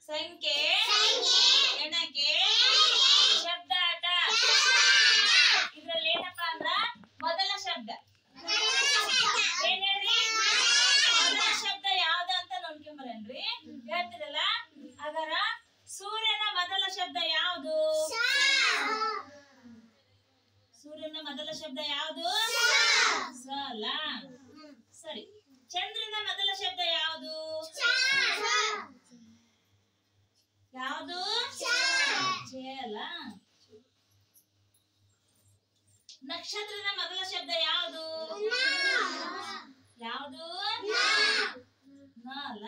ಸಂಖ್ಯೆ ಎಣಕೆ ಶಬ್ದ ಆಟ ಇದ್ರಲ್ಲಿ ಏನಪ್ಪಾ ಅಂದ್ರ ಮೊದಲ ಶಬ್ದ ಏನ್ ಹೇಳ್ರಿ ಮೊದಲ ಶಬ್ದ ಯಾವ್ದು ಅಂತ ನೋಡ್ಕೊಂಬರನ್ರಿ ಹೇಳ್ತಿರಲ್ಲ ಅದರ ಸೂರ್ಯನ ಮೊದಲ ಶಬ್ದ ಯಾವುದು ಸೂರ್ಯನ ಮೊದಲ ಶಬ್ದ ಯಾವುದು ಸಲ ಸರಿ ಚಂದ್ರನ ಮೊದಲ ಶಬ್ದ ಯಾವುದು ಯಾವುದು ಚೇಲ ನಕ್ಷತ್ರದ ಮೊದಲ ಶಬ್ದ ಯಾವುದು ಯಾವುದು ನಲ